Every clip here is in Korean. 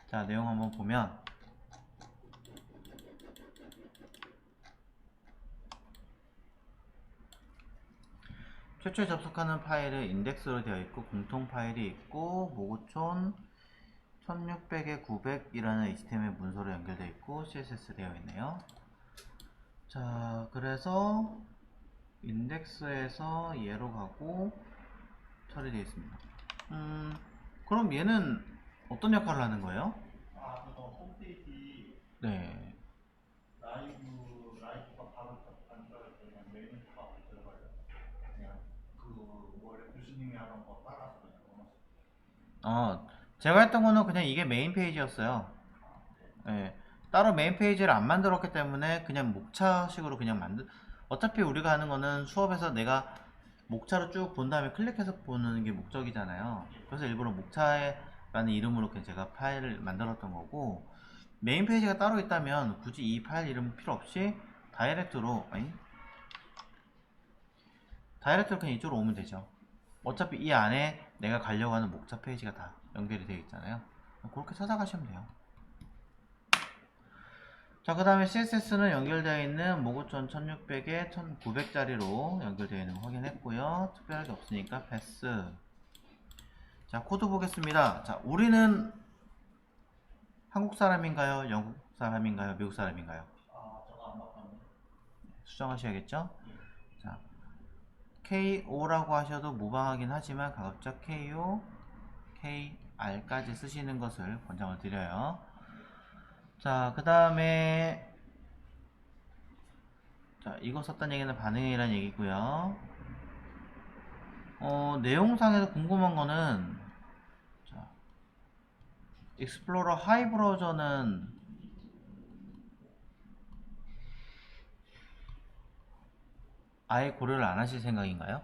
자, 내용 한번 보면 최초에 접속하는 파일은 인덱스로 되어 있고 공통 파일이 있고 모고촌 1600에 900이라는 HTML 문서로 연결되어 있고 CSS 되어 있네요. 자, 그래서 인덱스에서 얘로 가고 처리되어 있습니다. 그럼 얘는 어떤 역할을 하는 거예요? 그거 홈페이지 네. 라이브가 바로 안 들어갈 때 그냥 메뉴가 안 들어가요. 그냥 원래 교수님이 하던 거 따라서 그냥 넣어놨어요. 제가 했던 거는 그냥 이게 메인 페이지였어요. 예. 따로 메인 페이지를 안 만들었기 때문에 그냥 목차식으로 그냥 어차피 우리가 하는 거는 수업에서 내가 목차로 쭉 본 다음에 클릭해서 보는 게 목적이잖아요. 그래서 일부러 목차라는 이름으로 그냥 제가 파일을 만들었던 거고, 메인 페이지가 따로 있다면 굳이 이 파일 이름 필요 없이 다이렉트로 그냥 이쪽으로 오면 되죠. 어차피 이 안에 내가 가려고 하는 목차 페이지가 다 연결이 되어 있잖아요. 그렇게 찾아가시면 돼요. 자, 그 다음에 CSS는 연결되어 있는 모고촌 1600에 1900짜리로 연결되어 있는 거 확인했고요. 특별하게 없으니까 패스. 자, 코드 보겠습니다. 자, 우리는 한국 사람인가요? 영국 사람인가요? 미국 사람인가요? 저거 안 바꿨네. 수정하셔야겠죠? 자, KO라고 하셔도 무방하긴 하지만 가급적 KO, KR까지 쓰시는 것을 권장을 드려요. 자, 그 다음에 자, 이거 썼던 얘기는 반응이라는 얘기고요. 내용상에서 궁금한 거는 자, 익스플로러 하이 브라우저는 아예 고려를 안 하실 생각인가요?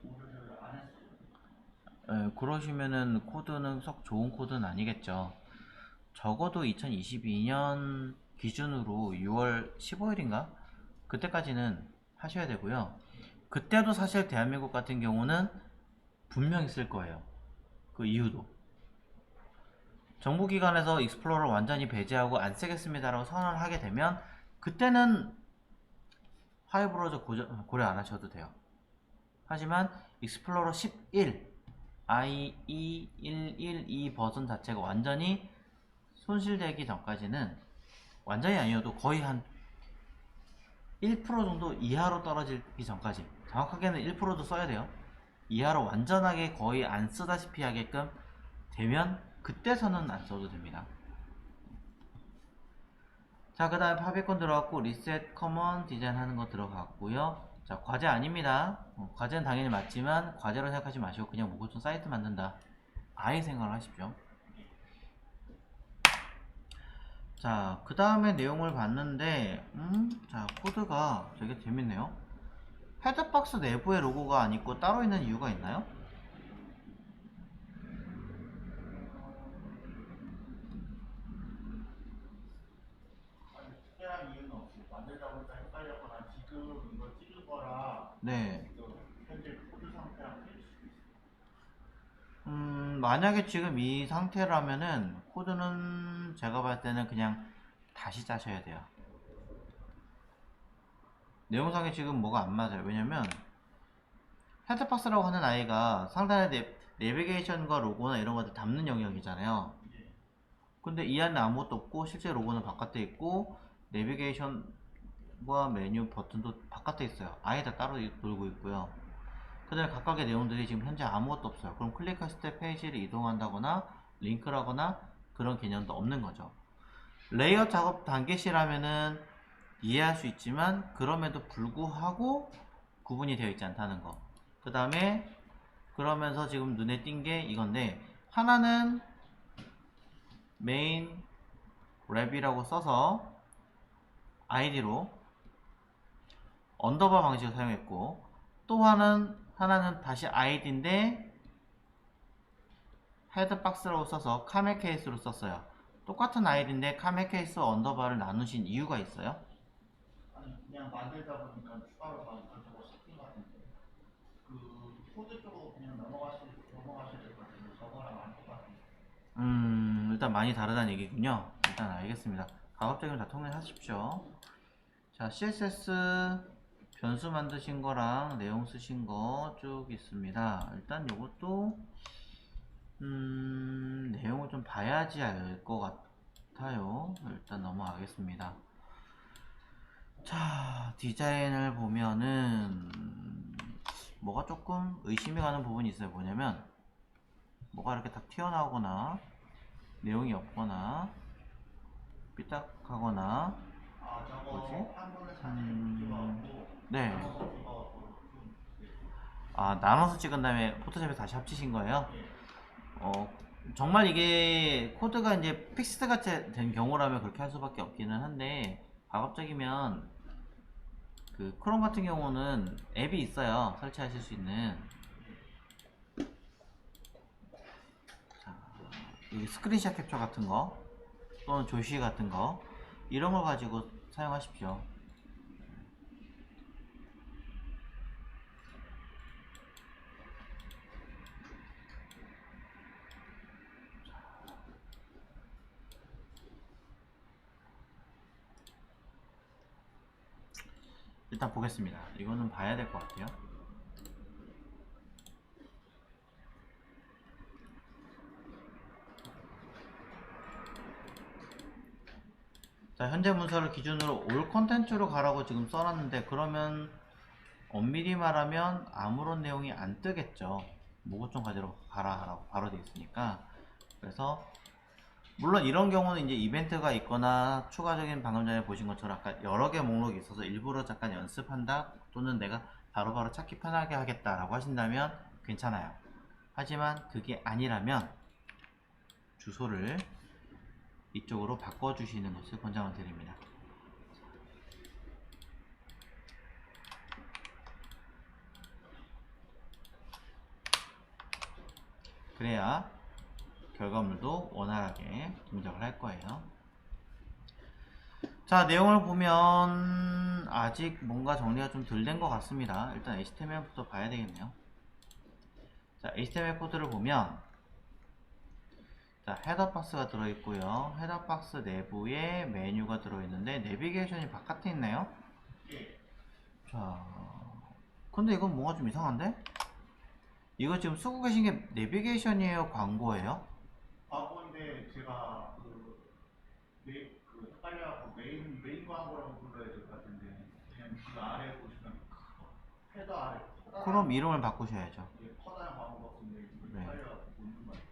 고려를 안 했어요. 그러시면은 코드는 썩 좋은 코드는 아니겠죠. 적어도 2022년 기준으로 6월 15일인가? 그때까지는 하셔야 되고요. 그때도 사실 대한민국 같은 경우는 분명히 쓸 거예요. 그 이유도. 정부기관에서 익스플로러를 완전히 배제하고 안 쓰겠습니다라고 선언을 하게 되면 그때는 하이 브라우저 고려 안 하셔도 돼요. 하지만 익스플로러 11 IE112 버전 자체가 완전히 손실되기 전까지는 완전히 아니어도 거의 한 1% 정도 이하로 떨어지기 전까지 정확하게는 1%도 써야 돼요. 이하로 완전하게 거의 안 쓰다시피 하게끔 되면 그때서는 안 써도 됩니다. 자, 그 다음에 파비콘 들어갔고 리셋 커먼 디자인 하는 거 들어갔고요. 자, 과제 아닙니다. 과제는 당연히 맞지만 과제로 생각하지 마시고 그냥 모고촌 사이트 만든다 아예 생각을 하십시오. 자, 그 다음에 내용을 봤는데 자, 코드가 되게 재밌네요. 헤드박스 내부에 로고가 안 있고 따로 있는 이유가 있나요? 특별한 이유는 없어요. 만들다 보니까 헷갈렸거나 지금 이거 찍은 거랑 네. 현재 코드 상태랑 틀릴 수도 있어요. 만약에 지금 이 상태라면은 코드는 제가 봤을 때는 그냥 다시 짜셔야 돼요. 내용상에 지금 뭐가 안 맞아요. 왜냐면 헤드박스라고 하는 아이가 상단에 내비게이션과 로고나 이런 것들 담는 영역이잖아요. 근데 이 안에 아무것도 없고 실제 로고는 바깥에 있고 내비게이션과 메뉴 버튼도 바깥에 있어요. 아예 다 따로 놀고 있고요. 그 다음에 각각의 내용들이 지금 현재 아무것도 없어요. 그럼 클릭했을 때 페이지를 이동한다거나 링크라거나 그런 개념도 없는 거죠. 레이아웃 작업 단계시라면은 이해할 수 있지만 그럼에도 불구하고 구분이 되어 있지 않다는 거. 그 다음에 그러면서 지금 눈에 띈 게 이건데 하나는 메인 랩이라고 써서 아이디로 언더바 방식을 사용했고 또 하나는 다시 아이디인데 헤드박스라고 써서 카멜 케이스로 썼어요. 똑같은 아이디인데 카멜 케이스와 언더바를 나누신 이유가 있어요? 아니 그냥 만들다 보니까 추가로 막 이것저것 섞인 것 같은데 코드 쪽으로 그냥 넘어가셔야 될 것 같은데 저거랑 안 똑같은데. 일단 많이 다르다는 얘기군요. 일단 알겠습니다. 가급적이면 다 통일하십시오. 자, CSS 변수 만드신 거랑 내용 쓰신 거 쭉 있습니다. 일단 요것도 내용을 좀 봐야지 알 것 같아요. 일단 넘어가겠습니다. 자, 디자인을 보면은 뭐가 조금 의심이 가는 부분이 있어요. 뭐냐면 뭐가 이렇게 딱 튀어나오거나 내용이 없거나 삐딱하거나 아, 저거 뭐지? 한 번에 사진 찍어갖고 네. 나눠서 찍어갖고 좀 아, 나눠서 찍은 다음에 포토샵에 다시 합치신 거예요? 예. 정말 이게 코드가 이제 픽스드 같이 된 경우라면 그렇게 할 수밖에 없기는 한데, 가급적이면 그 크롬 같은 경우는 앱이 있어요. 설치하실 수 있는. 자, 여기 스크린샷 캡처 같은 거 또는 조시 같은 거 이런 걸 가지고 사용하십시오. 일단 보겠습니다. 이거는 봐야 될 것 같아요. 자, 현재 문서를 기준으로 올 컨텐츠로 가라고 지금 써놨는데, 그러면 엄밀히 말하면 아무런 내용이 안 뜨겠죠. 모고점 가지러 가라 라고 바로 되어 있으니까. 그래서 물론 이런 경우는 이제 이벤트가 있거나 추가적인 방금 전에 보신 것처럼 아까 여러 개 목록이 있어서 일부러 잠깐 연습한다 또는 내가 바로바로 찾기 편하게 하겠다 라고 하신다면 괜찮아요. 하지만 그게 아니라면 주소를 이쪽으로 바꿔주시는 것을 권장을 드립니다. 그래야 결과물도 원활하게 동작을 할 거예요. 자, 내용을 보면 아직 뭔가 정리가 좀 덜 된 것 같습니다. 일단 HTML부터 봐야 되겠네요. 자, HTML 코드를 보면 자, 헤더 박스가 들어있고요. 헤더 박스 내부에 메뉴가 들어있는데 내비게이션이 바깥에 있네요. 자, 근데 이건 뭔가 좀 이상한데? 이거 지금 쓰고 계신 게 내비게이션이에요? 광고예요? 광고인데 제가 그 헷갈려갖고 메인 광고라고 불러야 될 것 같은데 그냥 그 아래 보시면 헤더 아래 그럼 이름을 바꾸셔야죠. 커다란 광고 같은데 네. 헷갈려갖고 묻는 거 같아요.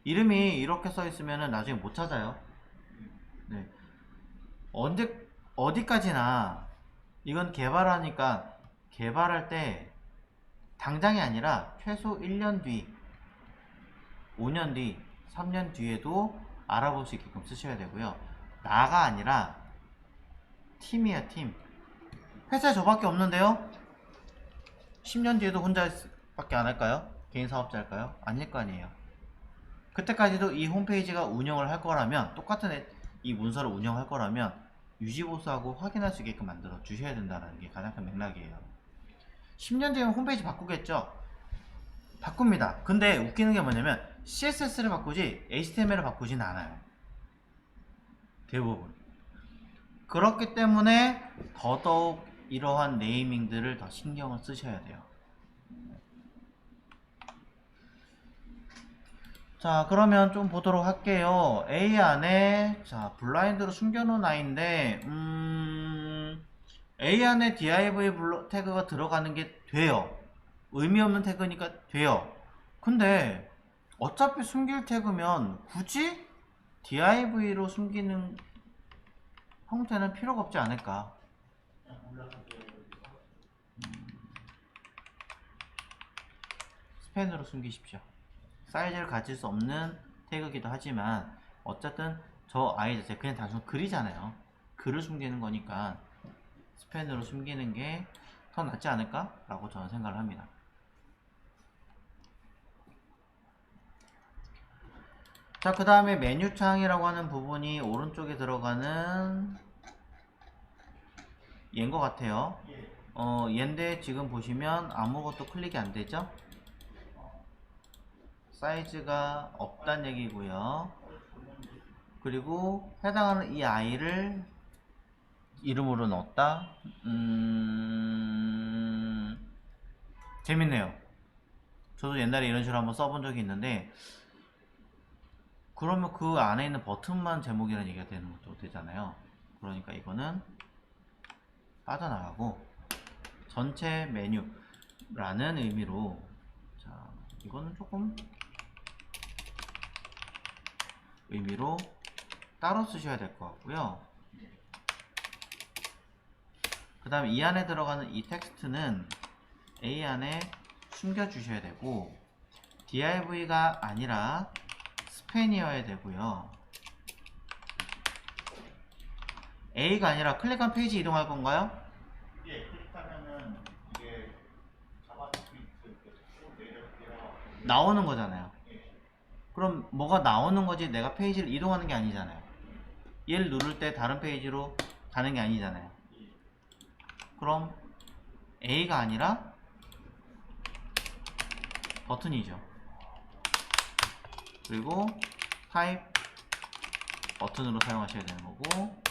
이름이 이렇게 써 있으면 나중에 못 찾아요. 네. 어디까지나 이건 개발하니까 개발할 때 당장이 아니라 최소 1년 뒤, 5년 뒤, 3년 뒤에도 알아볼 수 있게끔 쓰셔야 되고요. 나가 아니라 팀이에요, 팀. 회사에 저밖에 없는데요? 10년 뒤에도 혼자밖에 안 할까요? 개인 사업자 할까요? 아닐 거 아니에요. 그때까지도 이 홈페이지가 운영을 할 거라면, 똑같은 이 문서를 운영할 거라면 유지보수하고 확인할 수 있게끔 만들어 주셔야 된다는 게 가장 큰 맥락이에요. 10년 뒤에는 홈페이지 바꾸겠죠? 바꿉니다. 근데 웃기는 게 뭐냐면 CSS를 바꾸지 HTML을 바꾸지는 않아요. 대부분. 그렇기 때문에 더더욱 이러한 네이밍들을 더 신경을 쓰셔야 돼요. 자, 그러면 좀 보도록 할게요. A 안에 자 블라인드로 숨겨놓은 아이인데 A 안에 div 태그가 들어가는 게 돼요. 의미 없는 태그니까 돼요. 근데 어차피 숨길 태그면 굳이 div로 숨기는 형태는 필요가 없지 않을까. 스펜으로 숨기십시오. 사이즈를 가질 수 없는 태그이기도 하지만 어쨌든 저 아이 자체 그냥 단순 글이잖아요. 글을 숨기는 거니까 스펜으로 숨기는 게 더 낫지 않을까? 라고 저는 생각을 합니다. 자, 그 다음에 메뉴창이라고 하는 부분이 오른쪽에 들어가는 얘인 것 같아요. 얘인데 지금 보시면 아무것도 클릭이 안 되죠? 사이즈가 없단 얘기고요. 그리고 해당하는 이 아이를 이름으로 넣었다. 재밌네요. 저도 옛날에 이런 식으로 한번 써본 적이 있는데, 그러면 그 안에 있는 버튼만 제목이라는 얘기가 되는 것도 되잖아요. 그러니까 이거는 빠져나가고 전체 메뉴라는 의미로, 자, 이거는 조금 의미로 따로 쓰셔야 될 것 같고요. 그 다음에 이 안에 들어가는 이 텍스트는 A 안에 숨겨 주셔야 되고, div가 아니라 스팬이어야 되고요. A가 아니라 클릭한 페이지 이동할 건가요? 예, 클릭하면은 이게 자바스크립트 이렇게 쭉 내려 나오는 거잖아요. 예, 그럼 뭐가 나오는 거지 내가 페이지를 이동하는 게 아니잖아요. 얘를 누를 때 다른 페이지로 가는 게 아니잖아요. 예. 그럼 A가 아니라 버튼이죠. 그리고 타입 버튼으로 사용하셔야 되는 거고,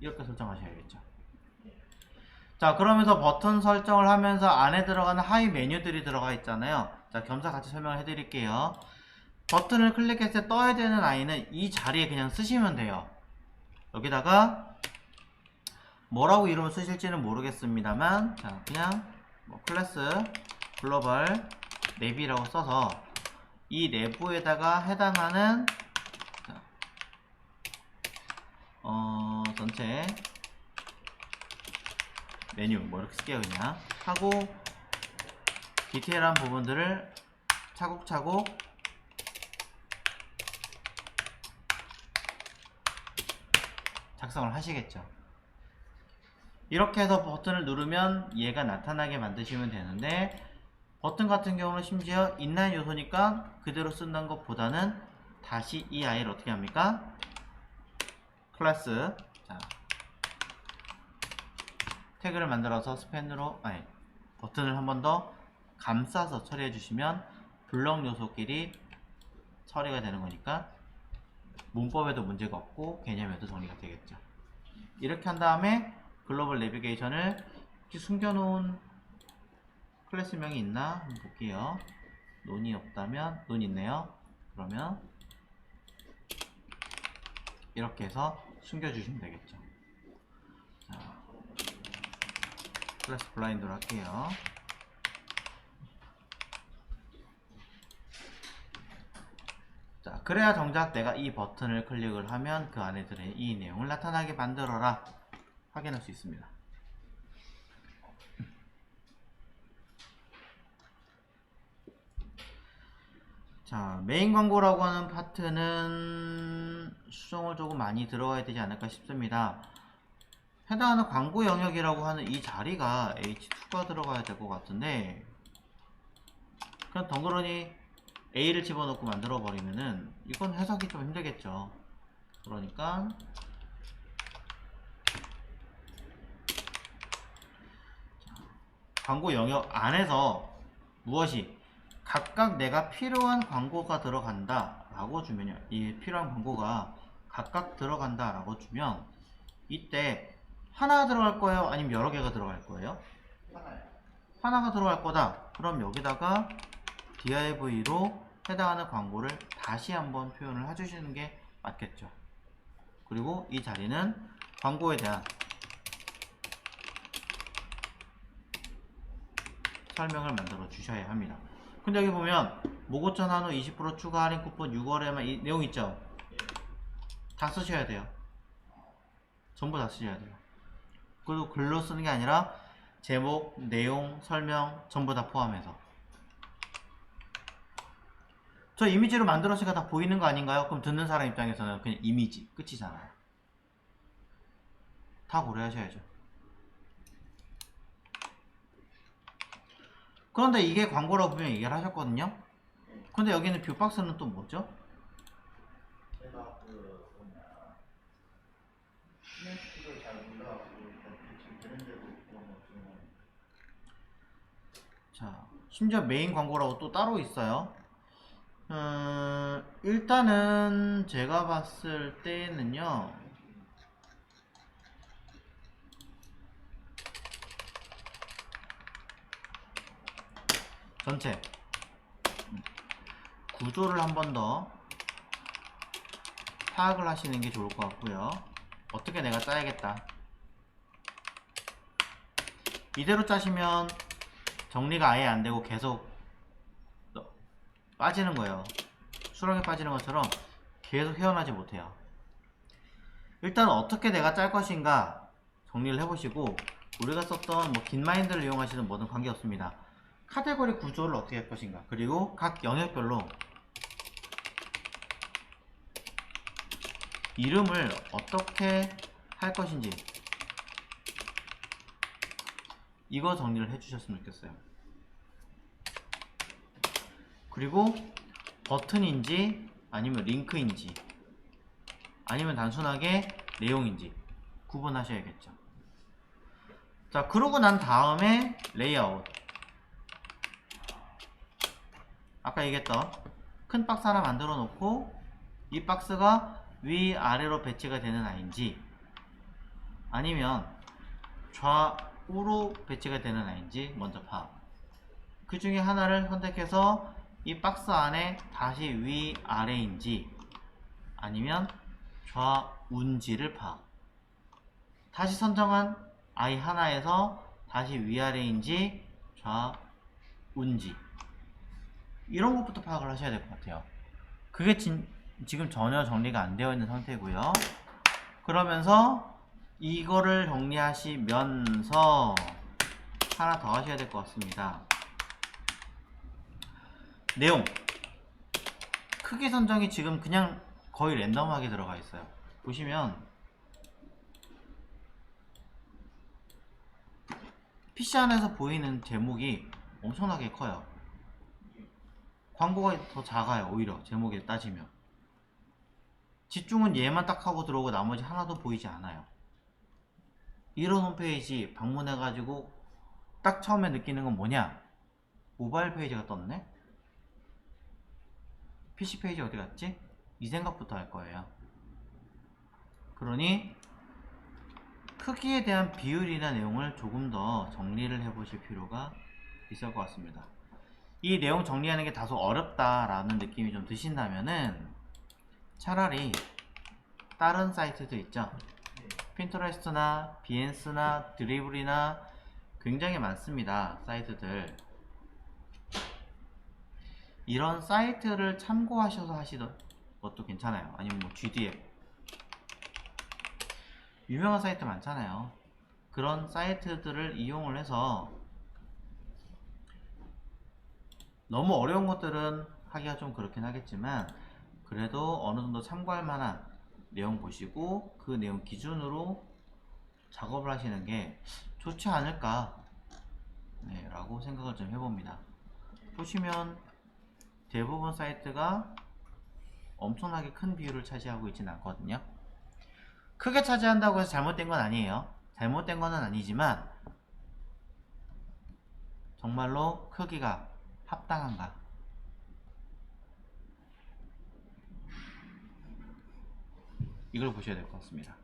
이렇게 설정하셔야겠죠. 자, 그러면서 버튼 설정을 하면서 안에 들어가는 하위 메뉴들이 들어가 있잖아요. 자, 겸사 같이 설명을 해드릴게요. 버튼을 클릭했을 때 떠야 되는 아이는 이 자리에 그냥 쓰시면 돼요. 여기다가 뭐라고 이름을 쓰실지는 모르겠습니다만, 자, 그냥 뭐 클래스 글로벌 내비라고 써서 이 내부에다가 해당하는, 자, 전체 메뉴 뭐 이렇게 쓸게요. 그냥 하고 디테일한 부분들을 차곡차곡 작성을 하시겠죠. 이렇게 해서 버튼을 누르면 얘가 나타나게 만드시면 되는데, 버튼 같은 경우는 심지어 인라인 요소니까 그대로 쓴다는 것보다는 다시 이 아이를 어떻게 합니까? 클래스, 자, 태그를 만들어서 스팬으로, 아니, 버튼을 한 번 더 감싸서 처리해 주시면 블럭 요소끼리 처리가 되는 거니까 문법에도 문제가 없고 개념에도 정리가 되겠죠. 이렇게 한 다음에 글로벌 내비게이션을 혹시 숨겨놓은 클래스명이 있나 한번 볼게요. 논이 없다면, 논 있네요. 그러면 이렇게 해서 숨겨주시면 되겠죠. 자, 클래스 블라인드로 할게요. 자, 그래야 정작 내가 이 버튼을 클릭을 하면 그 안에 들은 이 내용을 나타나게 만들어라 확인할 수 있습니다. 자, 메인 광고라고 하는 파트는 수정을 조금 많이 들어가야 되지 않을까 싶습니다. 해당하는 광고 영역이라고 하는 이 자리가 H2가 들어가야 될 것 같은데, 그냥 덩그러니 A를 집어넣고 만들어 버리면은 이건 해석이 좀 힘들겠죠. 그러니까 광고 영역 안에서 무엇이 각각 내가 필요한 광고가 들어간다 라고 주면요, 이 필요한 광고가 각각 들어간다 라고 주면 이때 하나 들어갈 거예요, 아니면 여러 개가 들어갈 거예요? 하나요. 하나가 들어갈 거다. 그럼 여기다가 div로 해당하는 광고를 다시 한번 표현을 해주시는 게 맞겠죠. 그리고 이 자리는 광고에 대한 설명을 만들어 주셔야 합니다. 근데 여기 보면 모고천 한우 20% 추가 할인 쿠폰 6월에만 이 내용 있죠? 다 쓰셔야 돼요. 전부 다 쓰셔야 돼요. 그리고 글로 쓰는 게 아니라 제목, 내용, 설명 전부 다 포함해서. 저 이미지로 만들었으니까 다 보이는 거 아닌가요? 그럼 듣는 사람 입장에서는 그냥 이미지 끝이잖아요. 다 고려하셔야죠. 그런데 이게 광고라고 분명히 얘기를 하셨거든요. 근데 여기는 뷰박스는 또 뭐죠? 제가 그 뭐냐 CS를 잘 몰라가지고 대충 되는 데도 있고 뭐 좀. 자, 심지어 메인 광고라고 또 따로 있어요. 일단은 제가 봤을 때는요, 전체 구조를 한 번 더 파악을 하시는 게 좋을 것 같고요. 어떻게 내가 짜야겠다. 이대로 짜시면 정리가 아예 안 되고 계속 빠지는 거예요. 수렁에 빠지는 것처럼 계속 헤어나지 못해요. 일단 어떻게 내가 짤 것인가 정리를 해보시고, 우리가 썼던 뭐 긴마인드를 이용하시는 뭐든 관계없습니다. 카테고리 구조를 어떻게 할 것인가, 그리고 각 영역별로 이름을 어떻게 할 것인지, 이거 정리를 해주셨으면 좋겠어요. 그리고 버튼인지 아니면 링크인지 아니면 단순하게 내용인지 구분하셔야겠죠. 자, 그러고 난 다음에 레이아웃. 아까 얘기했던 큰 박스 하나 만들어 놓고 이 박스가 위아래로 배치가 되는 아이인지 아니면 좌우로 배치가 되는 아이인지 먼저 파악. 그 중에 하나를 선택해서 이 박스 안에 다시 위아래인지 아니면 좌우인지를 파악. 다시 선정한 아이 하나에서 다시 위아래인지 좌우인지, 이런 것부터 파악을 하셔야 될 것 같아요. 그게 지금 전혀 정리가 안 되어 있는 상태고요. 그러면서 이거를 정리하시면서 하나 더 하셔야 될 것 같습니다. 내용 크기 선정이 지금 그냥 거의 랜덤하게 들어가 있어요. 보시면 PC 안에서 보이는 제목이 엄청나게 커요. 광고가 더 작아요. 오히려 제목에 따지면 집중은 얘만 딱 하고 들어오고 나머지 하나도 보이지 않아요. 이런 홈페이지 방문해가지고 딱 처음에 느끼는 건 뭐냐? 모바일 페이지가 떴네? PC 페이지 어디 갔지? 이 생각부터 할 거예요. 그러니 크기에 대한 비율이나 내용을 조금 더 정리를 해보실 필요가 있을 것 같습니다. 이 내용 정리하는 게 다소 어렵다라는 느낌이 좀 드신다면은 차라리 다른 사이트도 있죠. 핀터레스트나 비엔스나 드리블이나 굉장히 많습니다. 사이트들. 이런 사이트를 참고하셔서 하시던 것도 괜찮아요. 아니면 뭐 GDF, 유명한 사이트 많잖아요. 그런 사이트들을 이용을 해서 너무 어려운 것들은 하기가 좀 그렇긴 하겠지만 그래도 어느 정도 참고할 만한 내용 보시고 그 내용 기준으로 작업을 하시는 게 좋지 않을까, 네, 라고 생각을 좀 해봅니다. 보시면 대부분 사이트가 엄청나게 큰 비율을 차지하고 있진 않거든요. 크게 차지한다고 해서 잘못된 건 아니에요. 잘못된 건 아니지만 정말로 크기가 합당한가, 이걸 보셔야 될 것 같습니다.